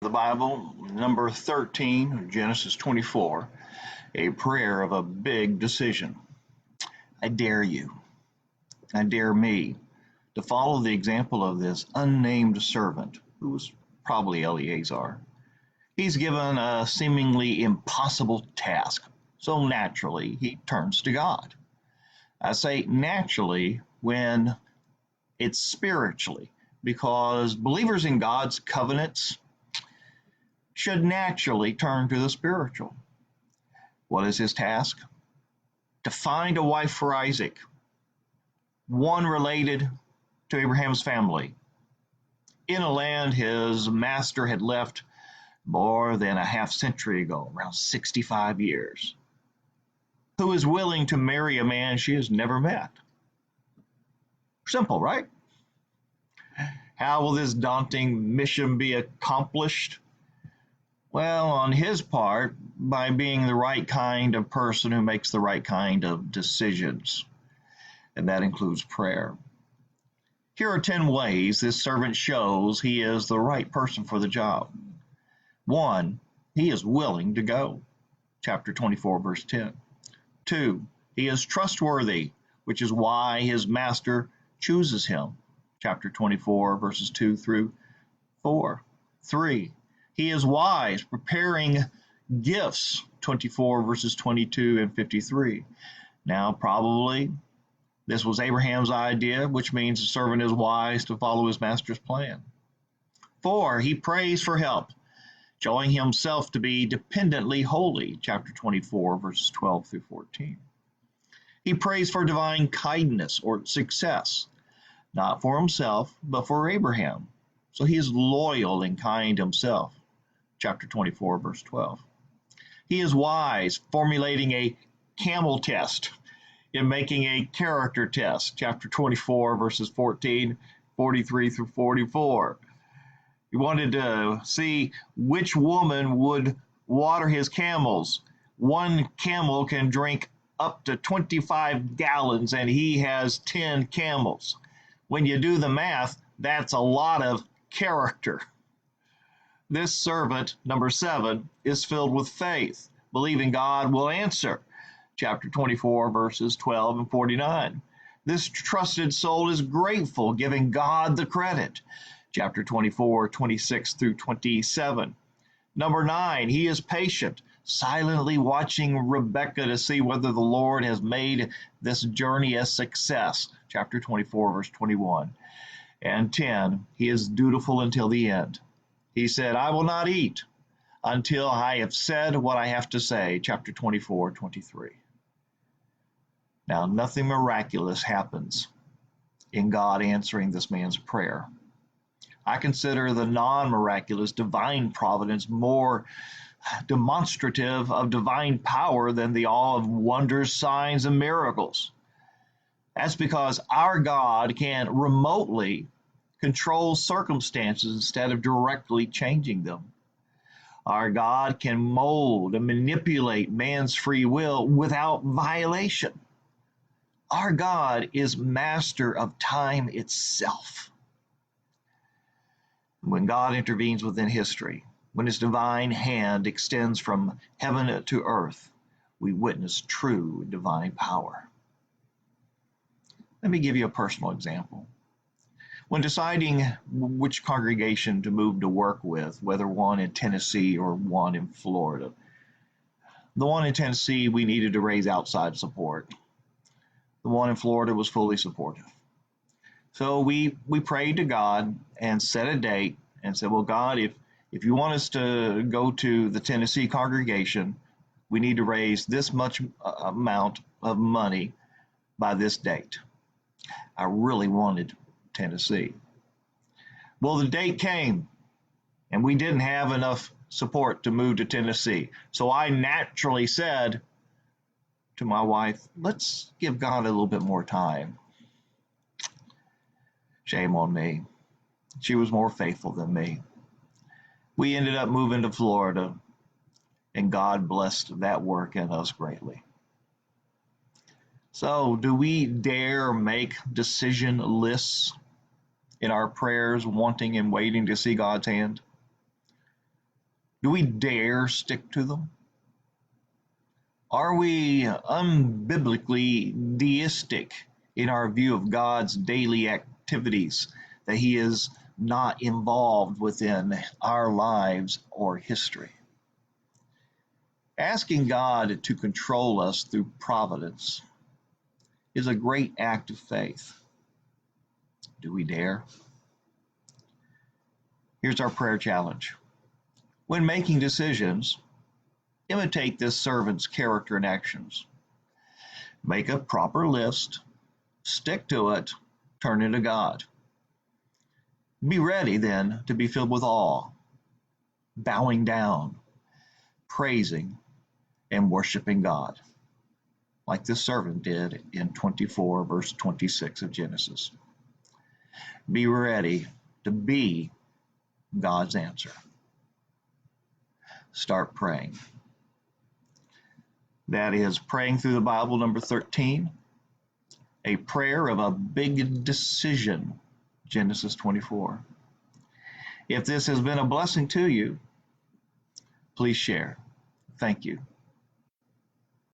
The Bible, number 13, Genesis 24, a prayer of a big decision. I dare you, I dare me to follow the example of this unnamed servant, who was probably Eleazar. He's given a seemingly impossible task, so naturally he turns to God. I say naturally when it's spiritually, because believers in God's covenants should naturally turn to the spiritual. What is his task? To find a wife for Isaac, one related to Abraham's family, in a land his master had left more than a half century ago, around 65 years, who is willing to marry a man she has never met. Simple, right? How will this daunting mission be accomplished? Well, on his part, by being the right kind of person who makes the right kind of decisions, and that includes prayer. Here are 10 ways this servant shows he is the right person for the job. 1, he is willing to go, chapter 24, verse 10. 2, he is trustworthy, which is why his master chooses him, chapter 24, verses 2 through 4. 3, he is wise, preparing gifts, 24 verses 22 and 53. Now, probably this was Abraham's idea, which means the servant is wise to follow his master's plan. 4, he prays for help, showing himself to be dependently holy, chapter 24 verses 12 through 14. He prays for divine kindness or success, not for himself, but for Abraham. So he is loyal and kind himself, chapter 24, verse 12. He is wise, formulating a camel test in making a character test, chapter 24, verses 14, 43 through 44. He wanted to see which woman would water his camels. One camel can drink up to 25 gallons, and he has 10 camels. When you do the math, that's a lot of character. This servant, number 7, is filled with faith, believing God will answer. Chapter 24, verses 12 and 49. This trusted soul is grateful, giving God the credit. Chapter 24, 26 through 27. Number 9, he is patient, silently watching Rebekah to see whether the Lord has made this journey a success. Chapter 24, verse 21. And 10, he is dutiful until the end. He said, I will not eat until I have said what I have to say, chapter 24, 23. Now, nothing miraculous happens in God answering this man's prayer. I consider the non-miraculous divine providence more demonstrative of divine power than the awe of wonders, signs, and miracles. That's because our God can remotely control circumstances instead of directly changing them. Our God can mold and manipulate man's free will without violation. Our God is master of time itself. When God intervenes within history, when his divine hand extends from heaven to earth, we witness true divine power. Let me give you a personal example. When deciding which congregation to move to work with, whether one in Tennessee or one in Florida, the one in Tennessee we needed to raise outside support. The one in Florida was fully supportive. So we prayed to God and set a date and said, well, God, if you want us to go to the Tennessee congregation, we need to raise this much amount of money by this date. I really wanted Tennessee. Well, the date came, and we didn't have enough support to move to Tennessee. So I naturally said to my wife, let's give God a little bit more time. Shame on me. She was more faithful than me. We ended up moving to Florida, and God blessed that work and us greatly. So, do we dare make decision lists in our prayers, wanting and waiting to see God's hand? Do we dare stick to them? Are we unbiblically deistic in our view of God's daily activities, that He is not involved within our lives or history? Asking God to control us through providence is a great act of faith. Do we dare? Here's our prayer challenge. When making decisions, imitate this servant's character and actions. Make a proper list, stick to it, turn it to God. Be ready then to be filled with awe, bowing down, praising, and worshiping God, like this servant did in 24, verse 26 of Genesis. Be ready to be God's answer. Start praying. That is Praying Through the Bible, number 13, a prayer of a big decision, Genesis 24. If this has been a blessing to you, please share. Thank you.